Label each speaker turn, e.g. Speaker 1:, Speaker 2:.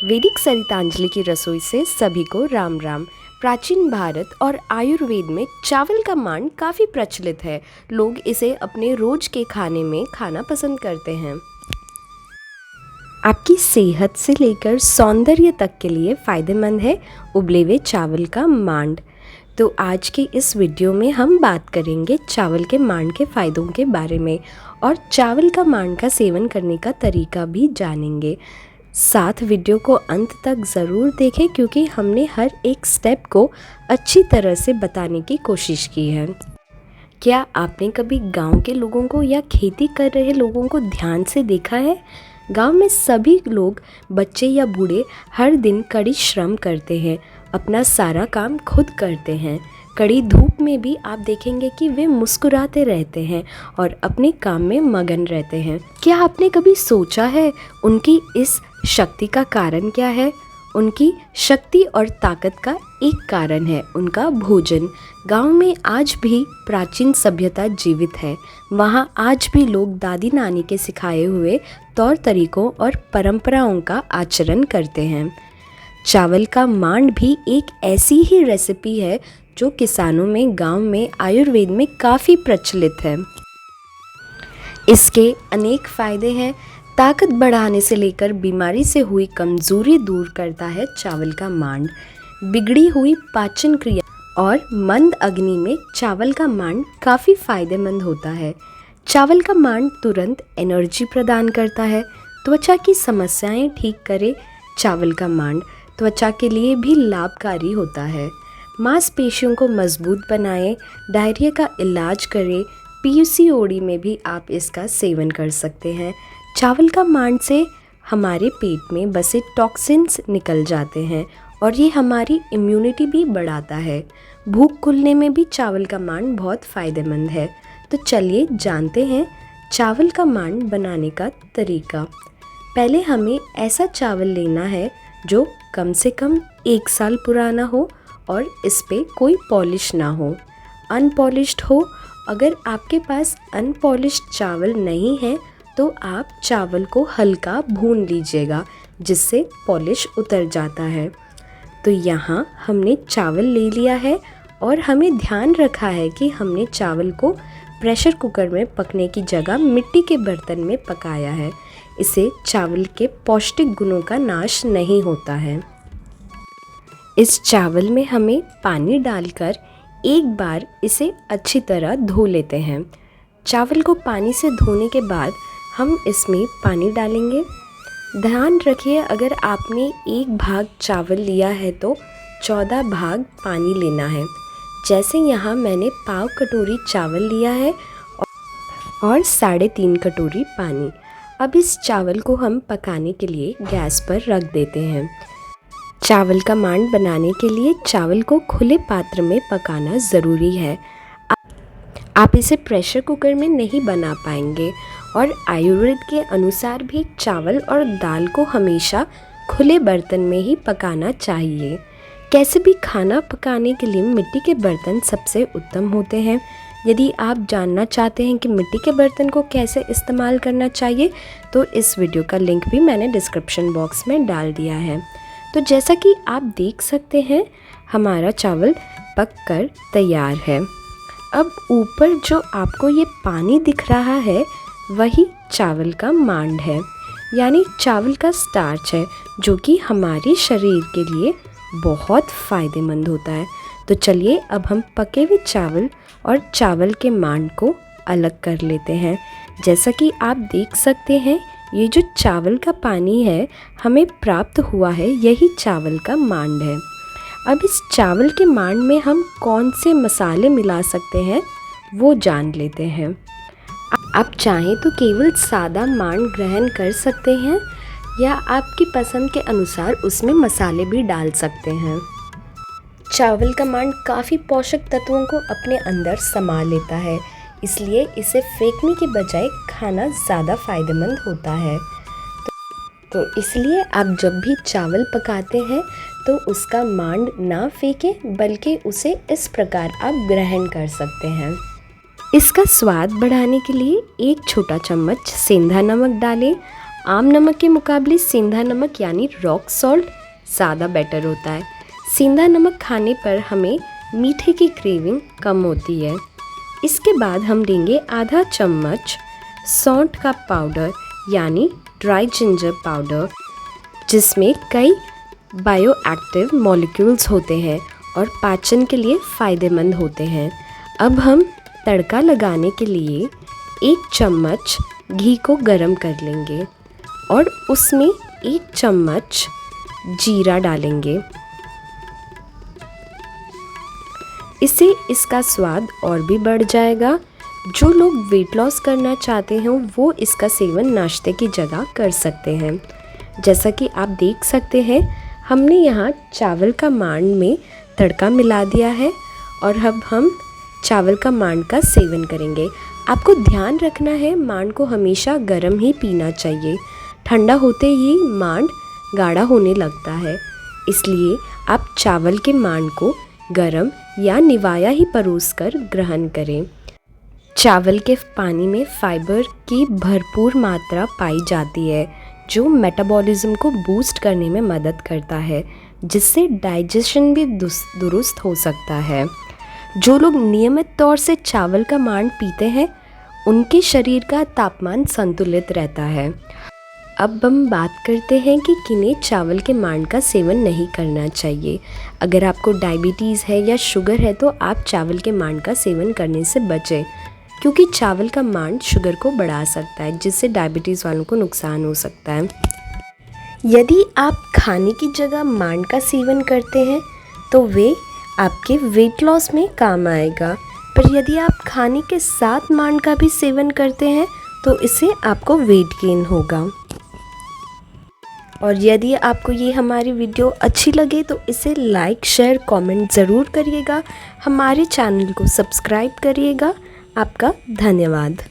Speaker 1: वैदिक सरितांजलि की रसोई से सभी को राम राम। प्राचीन भारत और आयुर्वेद में चावल का मान काफ़ी प्रचलित है। लोग इसे अपने रोज के खाने में खाना पसंद करते हैं। आपकी सेहत से लेकर सौंदर्य तक के लिए फ़ायदेमंद है उबले हुए चावल का मांड। तो आज के इस वीडियो में हम बात करेंगे चावल के मांड के फ़ायदों के बारे में और चावल का मांड का सेवन करने का तरीका भी जानेंगे। साथ वीडियो को अंत तक ज़रूर देखें क्योंकि हमने हर एक स्टेप को अच्छी तरह से बताने की कोशिश की है। क्या आपने कभी गांव के लोगों को या खेती कर रहे लोगों को ध्यान से देखा है? गांव में सभी लोग, बच्चे या बूढ़े, हर दिन कड़ी श्रम करते हैं, अपना सारा काम खुद करते हैं। कड़ी धूप में भी आप देखेंगे कि वे मुस्कुराते रहते हैं और अपने काम में मगन रहते हैं। क्या आपने कभी सोचा है उनकी इस शक्ति का कारण क्या है? उनकी शक्ति और ताकत का एक कारण है उनका भोजन। गांव में आज भी प्राचीन सभ्यता जीवित है। वहां आज भी लोग दादी नानी के सिखाए हुए तौर तरीकों और परंपराओं का आचरण करते हैं। चावल का मांड भी एक ऐसी ही रेसिपी है जो किसानों में गांव में आयुर्वेद में काफ़ी प्रचलित है। इसके अनेक फ़ायदे हैं। ताकत बढ़ाने से लेकर बीमारी से हुई कमज़ोरी दूर करता है चावल का मांड। बिगड़ी हुई पाचन क्रिया और मंद अग्नि में चावल का मांड काफ़ी फ़ायदेमंद होता है। चावल का मांड तुरंत एनर्जी प्रदान करता है। त्वचा की समस्याएं ठीक करे। चावल का मांड त्वचा के लिए भी लाभकारी होता है। मांसपेशियों को मजबूत बनाए, डायरिया का इलाज करे। पीसीओडी में भी आप इसका सेवन कर सकते हैं। चावल का मांड से हमारे पेट में बसे टॉक्सिन्स निकल जाते हैं और ये हमारी इम्यूनिटी भी बढ़ाता है। भूख खुलने में भी चावल का मांड बहुत फ़ायदेमंद है। तो चलिए जानते हैं चावल का मांड बनाने का तरीका। पहले हमें ऐसा चावल लेना है जो कम से कम 1 साल पुराना हो और इस पे कोई पॉलिश ना हो, अनपॉलिश्ड हो। अगर आपके पास अनपॉलिश्ड चावल नहीं है तो आप चावल को हल्का भून लीजिएगा जिससे पॉलिश उतर जाता है। तो यहाँ हमने चावल ले लिया है और हमें ध्यान रखा है कि हमने चावल को प्रेशर कुकर में पकने की जगह मिट्टी के बर्तन में पकाया है। इससे चावल के पौष्टिक गुणों का नाश नहीं होता है। इस चावल में हमें पानी डालकर एक बार इसे अच्छी तरह धो लेते हैं। चावल को पानी से धोने के बाद हम इसमें पानी डालेंगे। ध्यान रखिए, अगर आपने 1 भाग चावल लिया है तो 14 भाग पानी लेना है। जैसे यहाँ मैंने पाव कटोरी चावल लिया है और 3.5 कटोरी पानी। अब इस चावल को हम पकाने के लिए गैस पर रख देते हैं। चावल का मांड बनाने के लिए चावल को खुले पात्र में पकाना ज़रूरी है। आप इसे प्रेशर कुकर में नहीं बना पाएंगे और आयुर्वेद के अनुसार भी चावल और दाल को हमेशा खुले बर्तन में ही पकाना चाहिए। कैसे भी खाना पकाने के लिए मिट्टी के बर्तन सबसे उत्तम होते हैं। यदि आप जानना चाहते हैं कि मिट्टी के बर्तन को कैसे इस्तेमाल करना चाहिए तो इस वीडियो का लिंक भी मैंने डिस्क्रिप्शन बॉक्स में डाल दिया है। तो जैसा कि आप देख सकते हैं हमारा चावल पक कर तैयार है। अब ऊपर जो आपको ये पानी दिख रहा है वही चावल का मांड है, यानी चावल का स्टार्च है जो कि हमारे शरीर के लिए बहुत फ़ायदेमंद होता है। तो चलिए अब हम पके हुए चावल और चावल के मांड को अलग कर लेते हैं। जैसा कि आप देख सकते हैं ये जो चावल का पानी है हमें प्राप्त हुआ है, यही चावल का मांड है। अब इस चावल के मांड में हम कौन से मसाले मिला सकते हैं वो जान लेते हैं। आप चाहें तो केवल सादा मांड ग्रहण कर सकते हैं या आपकी पसंद के अनुसार उसमें मसाले भी डाल सकते हैं। चावल का मांड काफ़ी पोषक तत्वों को अपने अंदर समा लेता है, इसलिए इसे फेंकने के बजाय खाना ज़्यादा फ़ायदेमंद होता है। तो इसलिए आप जब भी चावल पकाते हैं तो उसका मांड ना फेंकें बल्कि उसे इस प्रकार आप ग्रहण कर सकते हैं। इसका स्वाद बढ़ाने के लिए 1 छोटा चम्मच सेंधा नमक डालें आम नमक के मुकाबले सेंधा नमक यानी रॉक सॉल्ट ज़्यादा बेटर होता है। सेंधा नमक खाने पर हमें मीठे की क्रेविंग कम होती है। इसके बाद हम लेंगे आधा चम्मच सौंठ का पाउडर यानी ड्राई जिंजर पाउडर, जिसमें कई बायो एक्टिव मॉलिक्यूल्स होते हैं और पाचन के लिए फ़ायदेमंद होते हैं। अब हम तड़का लगाने के लिए 1 चम्मच घी को गरम कर लेंगे और उसमें 1 चम्मच जीरा डालेंगे। इससे इसका स्वाद और भी बढ़ जाएगा। जो लोग वेट लॉस करना चाहते हैं वो इसका सेवन नाश्ते की जगह कर सकते हैं। जैसा कि आप देख सकते हैं, हमने यहाँ चावल का मांड में तड़का मिला दिया है और अब हम चावल का मांड का सेवन करेंगे। आपको ध्यान रखना है, मांड को हमेशा गर्म ही पीना चाहिए। ठंडा होते ही मांड गाढ़ा होने लगता है, इसलिए आप चावल के मांड को गरम या निवाया ही परोसकर ग्रहण करें। चावल के पानी में फाइबर की भरपूर मात्रा पाई जाती है, जो मेटाबॉलिज्म को बूस्ट करने में मदद करता है, जिससे डाइजेशन भी दुरुस्त हो सकता है। जो लोग नियमित तौर से चावल का मांड पीते हैं, उनके शरीर का तापमान संतुलित रहता है। अब हम बात करते हैं कि किन्हें चावल के मांड का सेवन नहीं करना चाहिए। अगर आपको डायबिटीज़ है या शुगर है तो आप चावल के मांड का सेवन करने से बचें, क्योंकि चावल का मांड शुगर को बढ़ा सकता है, जिससे डायबिटीज़ वालों को नुकसान हो सकता है। यदि आप खाने की जगह मांड का सेवन करते हैं तो वे आपके वेट लॉस में काम आएगा, पर यदि आप खाने के साथ मांड का भी सेवन करते हैं तो इससे आपको वेट गेन होगा। और यदि आपको ये हमारी वीडियो अच्छी लगे तो इसे लाइक, शेयर, कमेंट ज़रूर करिएगा। हमारे चैनल को सब्सक्राइब करिएगा। आपका धन्यवाद।